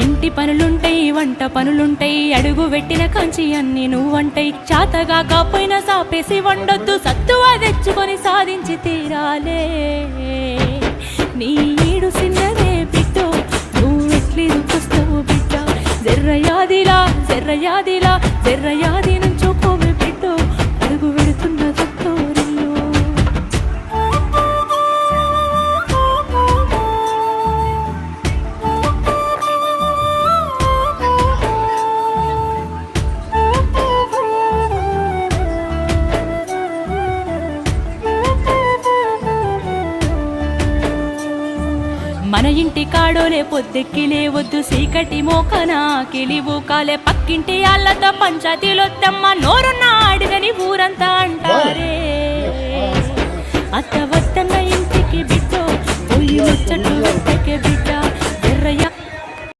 ఇంటి పనులుంటాయి వంట పనులుంటాయి అడుగు పెట్టిన కంచి అన్ని నువ్వంటాయి చాతగా కాపోయినా సాపేసి వండొద్దు సత్తువ తెచ్చుకొని సాధించి తీరాలే నీ ఈడు సిన్నదే బిడ్డో నువ్వెట్లి దుఃఖిస్తావు బిడ్డ జర్రయాదిలా జర్రయాదిలా జర్రయాది నుంచోకోవే బిడ్డో అడుగు పెడుతున్న దత్తోరిల్లు మన ఇంటి కాడోలే పొద్దెక్కి లేవద్దు సీకటి మోకన కిలివు కాలే పక్కింటి ఆళ్ళతో పంచాయతీలొద్దమ్మ నోరున్న అడుగని ఊరంతా అంటారే అత్త వద్దన్న ఇంటికి బిడ్డో పొయ్యి వచ్చట్టు వెంటకే బిడ్డ